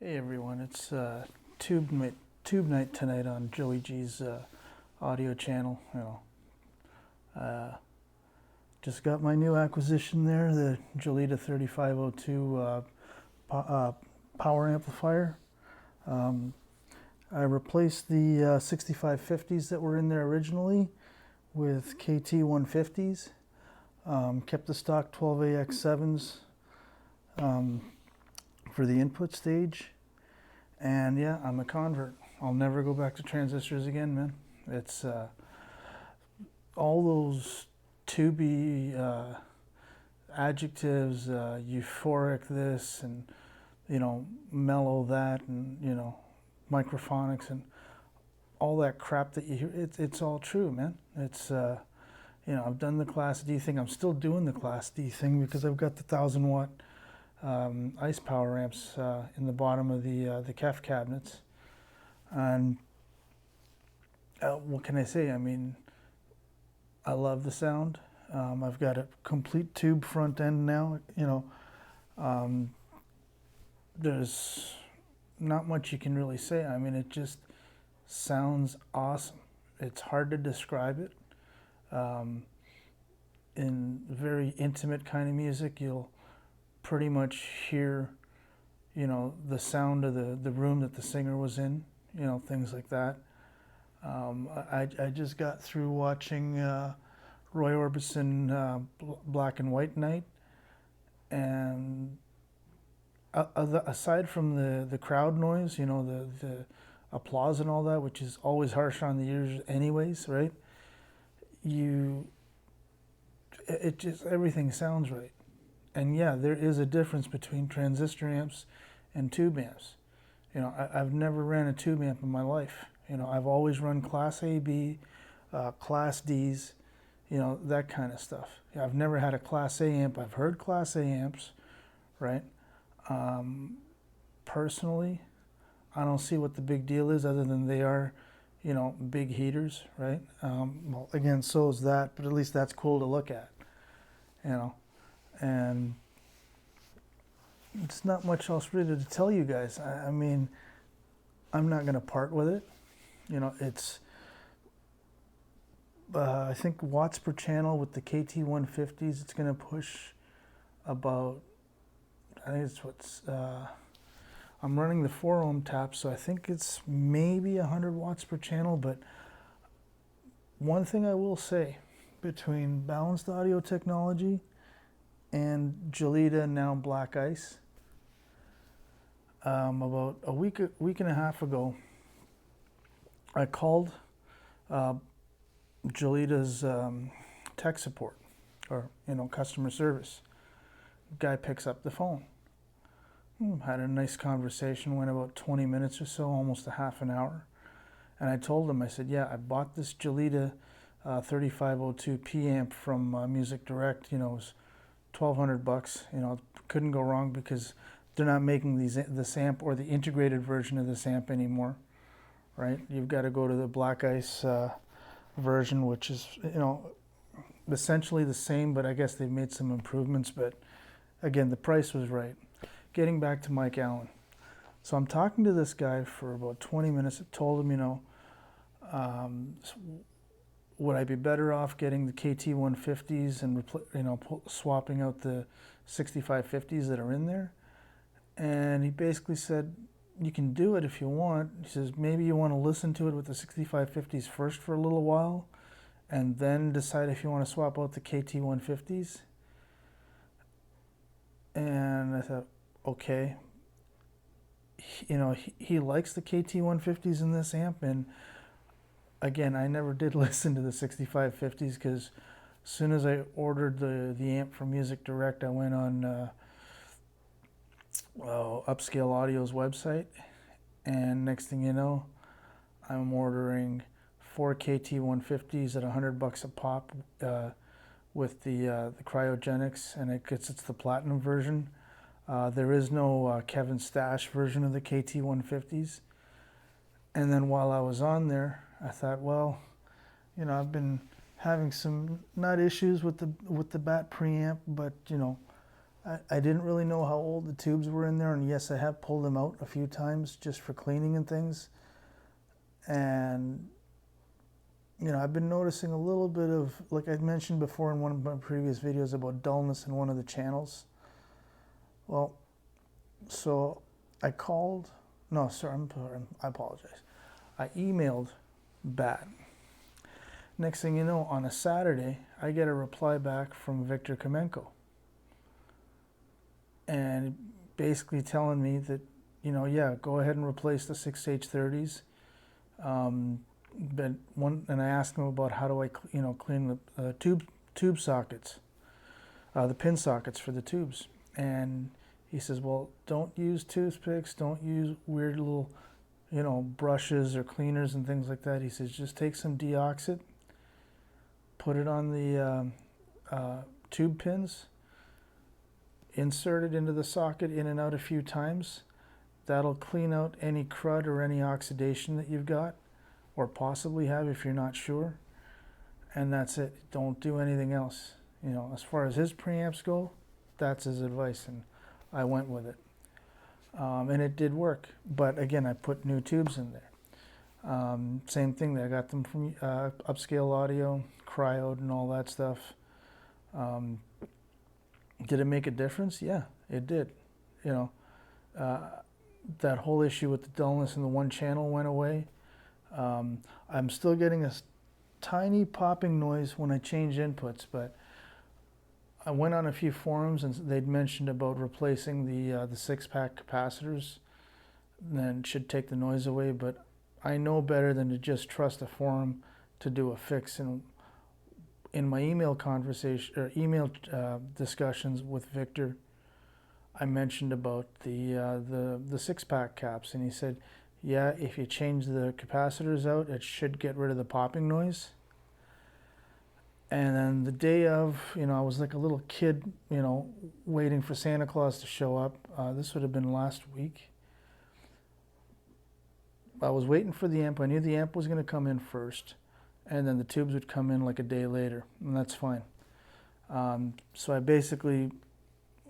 Hey everyone, it's tube night tonight on Joey G's audio channel. Just got my new acquisition there, the Jolida 3502 power amplifier. I replaced the 6550s that were in there originally with KT 150s. Kept the stock 12AX7s for the input stage. And yeah, I'm a convert. I'll never go back to transistors again, man. It's all those tubey adjectives, euphoric this, and mellow that, and microphonics, and all that crap that you hear. It's all true, man. It's I've done the Class D thing. I'm still doing the Class D thing because I've got the 1,000-watt ice power amps in the bottom of the KEF cabinets. And what can I say? I mean, I love the sound. I've got a complete tube front end now. There's not much you can really say. I mean, it just sounds awesome. It's hard to describe it. In very intimate kind of music, you'll pretty much hear, the sound of the room that the singer was in, things like that. I just got through watching Roy Orbison Black and White Night, and aside from the crowd noise, the applause and all that, which is always harsh on the ears anyways, right? It just, everything sounds right. And yeah, there is a difference between transistor amps and tube amps. I've never ran a tube amp in my life. I've always run Class A, B, Class Ds, that kind of stuff. I've never had a Class A amp. I've heard Class A amps, right? Personally, I don't see what the big deal is other than they are, big heaters, right? Well, again, so is that, but at least that's cool to look at, and it's not much else really to tell you guys. I mean, I'm not going to part with it. It's, I think watts per channel with the KT 150s, it's going to push about, I think it's what's, I'm running the 4 ohm tap, so I think it's maybe 100 watts per channel. But one thing I will say, between balanced audio technology and Jolida, now Black Ice, about a week and a half ago, I called Jolida's tech support, or customer service. Guy picks up the phone. Had a nice conversation, went about 20 minutes or so, almost a half an hour. And I told him, I said, yeah, I bought this Jolida 3502 Preamp from Music Direct. It was $1,200. Couldn't go wrong because they're not making this amp or the integrated version of this amp anymore, right? You've got to go to the Black Ice version, which is, essentially the same, but I guess they've made some improvements. But again, the price was right. Getting back to Mike Allen. So I'm talking to this guy for about 20 minutes. I told him, would I be better off getting the KT 150s and swapping out the 6550s that are in there? And he basically said, you can do it if you want. He says, maybe you want to listen to it with the 6550s first for a little while, and then decide if you want to swap out the KT 150s. And I thought, okay. He likes the KT 150s in this amp, and again, I never did listen to the 6550s because as soon as I ordered the amp from Music Direct, I went on Upscale Audio's website, and next thing you know, I'm ordering 4 KT 150s at $100 a pop with the cryogenics, and it's the platinum version. There is no Kevin Stash version of the KT 150s. And then while I was on there, I thought, well, I've been having some, not issues with the BAT preamp, but I didn't really know how old the tubes were in there, and yes, I have pulled them out a few times just for cleaning and things. And you know, I've been noticing a little bit of, like I mentioned before in one of my previous videos, about dullness in one of the channels. Well, so I called, no, sorry, I apologize. I emailed BAT. Next thing you know, on a Saturday, I get a reply back from Victor Kamenko. And basically telling me that, you know, yeah, go ahead and replace the 6H30s. And I asked him about how do I, you know, clean the tube sockets, the pin sockets for the tubes. And he says, well, don't use toothpicks, don't use weird little, you know, brushes or cleaners and things like that. He says, just take some deoxit, put it on the tube pins, insert it into the socket in and out a few times. That'll clean out any crud or any oxidation that you've got, or possibly have if you're not sure. And that's it. Don't do anything else. You know, as far as his preamps go, that's his advice, and I went with it. And it did work. But again, I put new tubes in there. Same thing, I got them from Upscale Audio, Cryoed and all that stuff. Did it make a difference? Yeah, it did. You know, that whole issue with the dullness in the one channel went away. I'm still getting a tiny popping noise when I change inputs, but I went on a few forums and they'd mentioned about replacing the 6-pack capacitors, then it should take the noise away. But I know better than to just trust a forum to do a fix. And in my email conversation or email discussions with Victor, I mentioned about the 6-pack caps, and he said, yeah, if you change the capacitors out, it should get rid of the popping noise. And then the day of, you know, I was like a little kid, you know, waiting for Santa Claus to show up. This would have been last week. I was waiting for the amp. I knew the amp was going to come in first, and then the tubes would come in like a day later, and that's fine. So I basically,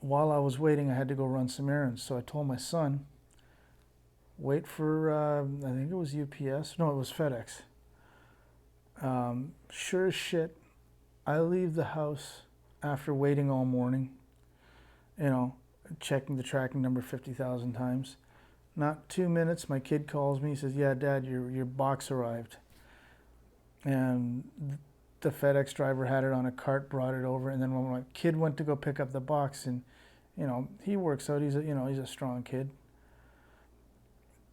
while I was waiting, I had to go run some errands. So I told my son, wait for, I think it was UPS. No, it was FedEx. Sure as shit, I leave the house after waiting all morning, you know, checking the tracking number 50,000 times. Not 2 minutes, my kid calls me. He says, yeah, Dad, your box arrived. And the FedEx driver had it on a cart, brought it over. And then when my kid went to go pick up the box, and, you know, he works out, he's a strong kid.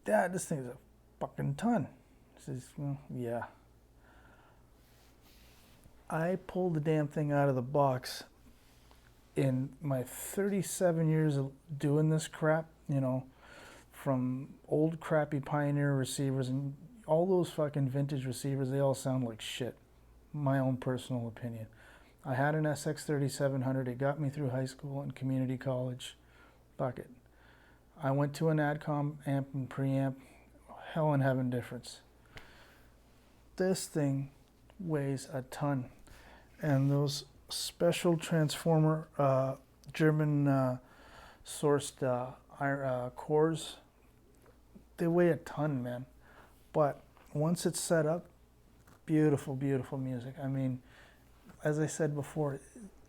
Dad, this thing's a fucking ton. He says, well, yeah. I pulled the damn thing out of the box. In my 37 years of doing this crap, you know, from old crappy Pioneer receivers and all those fucking vintage receivers, they all sound like shit. My own personal opinion. I had an SX3700. It got me through high school and community college. Fuck it. I went to an ADCOM amp and preamp. Hell in heaven difference. This thing weighs a ton. And those special transformer German sourced cores, they weigh a ton, man. But once it's set up, beautiful, beautiful music. I mean, as I said before,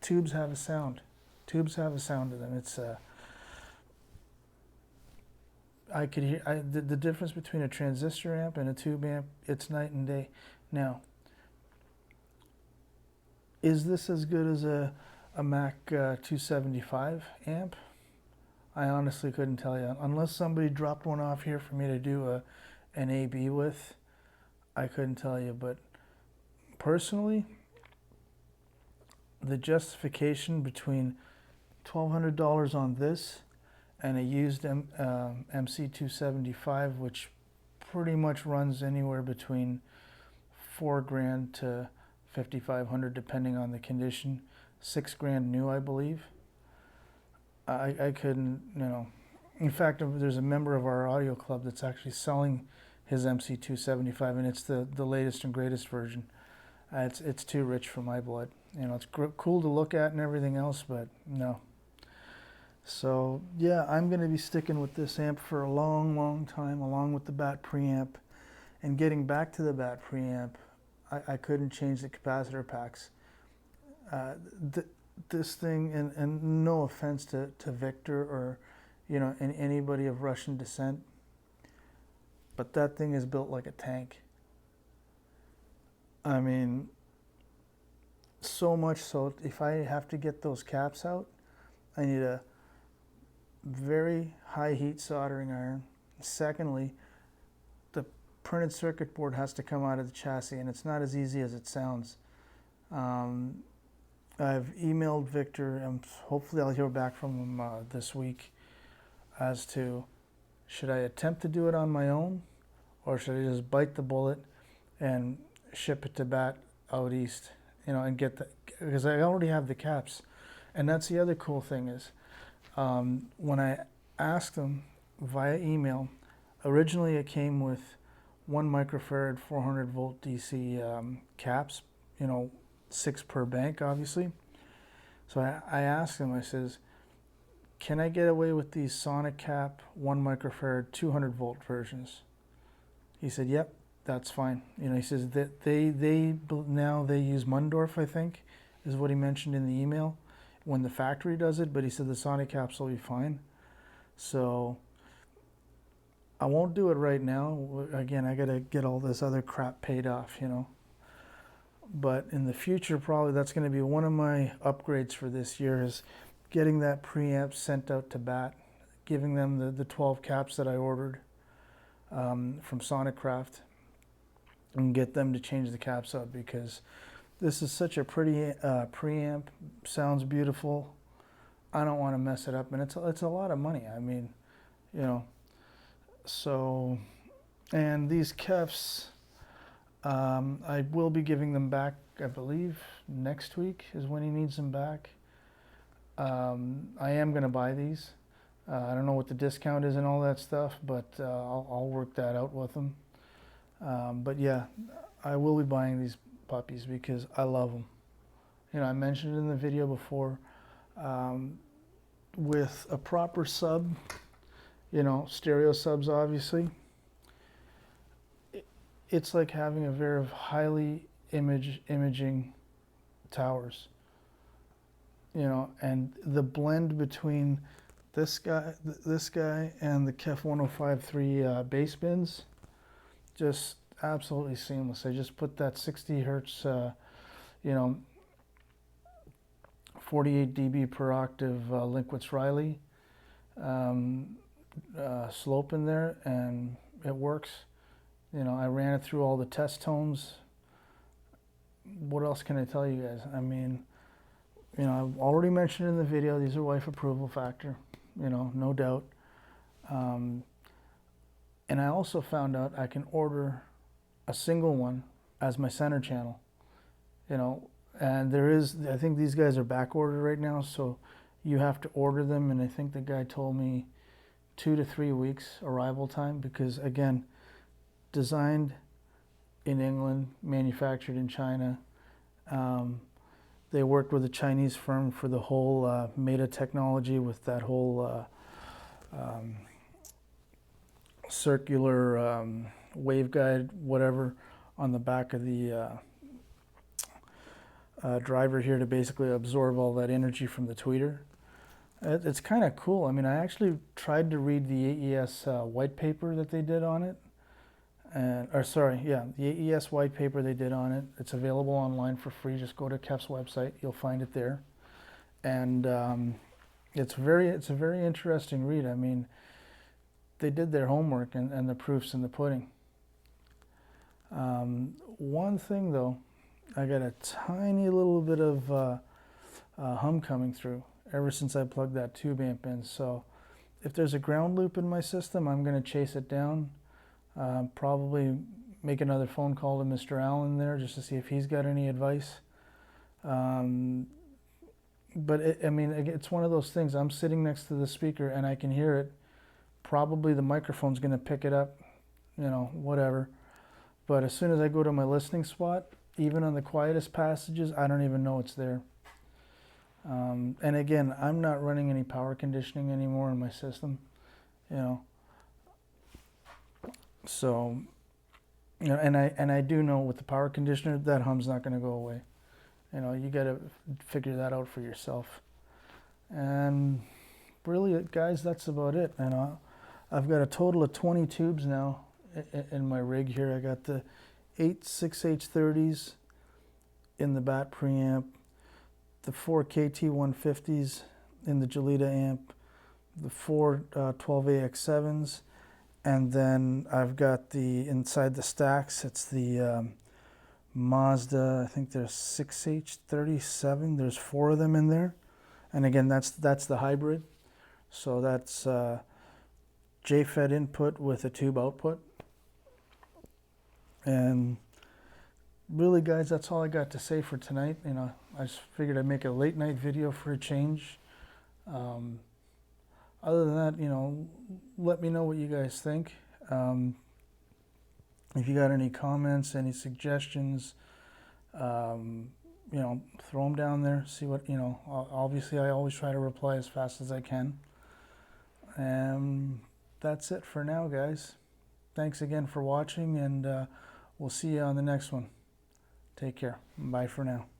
tubes have a sound. Tubes have a sound to them. It's I could hear the difference between a transistor amp and a tube amp. It's night and day. Now, is this as good as a Mac 275 amp? I honestly couldn't tell you. Unless somebody dropped one off here for me to do an AB with, I couldn't tell you. But personally, the justification between $1,200 on this and a used MC275, which pretty much runs anywhere between $4,000 to $5,500 depending on the condition, $6,000 new, I believe. I couldn't, you know. In fact, there's a member of our audio club that's actually selling his MC275, and it's the latest and greatest version. It's too rich for my blood. You know, it's cool to look at and everything else, but no. So yeah, I'm going to be sticking with this amp for a long time, along with the bat preamp. And getting back to the bat preamp, I couldn't change the capacitor packs. This thing, and no offense to Victor or, you know, anybody of Russian descent, but that thing is built like a tank. I mean, so much so, if I have to get those caps out, I need a very high heat soldering iron. Secondly, the printed circuit board has to come out of the chassis, and it's not as easy as it sounds. I've emailed Victor, and hopefully I'll hear back from him this week as to, should I attempt to do it on my own, or should I just bite the bullet and ship it to bat out east, you know, and get the, because I already have the caps. And that's the other cool thing is, when I asked them via email, originally it came with 1 microfarad 400 volt DC caps, you know, 6 per bank, obviously. So I asked him, I says, can I get away with these Sonic Cap 1 microfarad 200 volt versions? He said, yep, that's fine. You know, he says that they now they use Mundorf, I think, is what he mentioned in the email, when the factory does it, but he said the Sonic Caps will be fine. So I won't do it right now. Again, I gotta get all this other crap paid off, you know. But in the future, probably that's going to be one of my upgrades for this year, is getting that preamp sent out to bat, giving them the 12 caps that I ordered from Sonicraft, and get them to change the caps out, because this is such a pretty preamp, sounds beautiful. I don't want to mess it up, and it's a lot of money. I mean, you know, so, and these Kefs, I will be giving them back, I believe next week is when he needs them back. I am going to buy these. I don't know what the discount is and all that stuff, but I'll work that out with them. But yeah, I will be buying these puppies because I love them. You know, I mentioned it in the video before, with a proper sub, you know, stereo subs obviously, it's like having a pair of highly imaging towers, you know, and the blend between this guy and the KEF 105.3 bass bins, just absolutely seamless. I just put that 60 hertz, you know, 48 dB per octave Linkwitz Riley slope in there, and it works. You know, I ran it through all the test tones. What else can I tell you guys? I mean, you know, I've already mentioned in the video, these are wife approval factor, you know, no doubt. And I also found out I can order a single one as my center channel, you know, and there is, I think these guys are back ordered right now, so you have to order them, and I think the guy told me 2 to 3 weeks arrival time, because again, designed in England, manufactured in China. They worked with a Chinese firm for the whole Meta technology, with that whole circular waveguide, whatever, on the back of the driver here to basically absorb all that energy from the tweeter. It's kind of cool. I mean, I actually tried to read the AES white paper that they did on it. The AES white paper they did on it. It's available online for free. Just go to KEF's website. You'll find it there. And it's a very interesting read. I mean, they did their homework, and the proof's in the pudding. One thing though, I got a tiny little bit of hum coming through ever since I plugged that tube amp in. So if there's a ground loop in my system, I'm going to chase it down. Probably make another phone call to Mr. Allen there just to see if he's got any advice. But I mean, it's one of those things. I'm sitting next to the speaker and I can hear it. Probably the microphone's going to pick it up, you know, whatever. But as soon as I go to my listening spot, even on the quietest passages, I don't even know it's there. And again, I'm not running any power conditioning anymore in my system, you know. So, you know, and I do know with the power conditioner that hum's not going to go away. You know, you got to figure that out for yourself. And really, guys, that's about it. And I've got a total of 20 tubes now in my rig here. I got the 8 6H30s in the bat preamp, the 4 KT150s in the Jolida amp, the 4 12AX7s, and then I've got the inside the stacks, it's the Mazda, I think there's 6H37, there's 4 of them in there. And again, that's the hybrid. So that's JFET input with a tube output. And really, guys, that's all I got to say for tonight. You know, I just figured I'd make a late night video for a change. Other than that, you know, let me know what you guys think. If you got any comments, any suggestions, you know, throw them down there. See what, you know, obviously I always try to reply as fast as I can. And that's it for now, guys. Thanks again for watching, and we'll see you on the next one. Take care. Bye for now.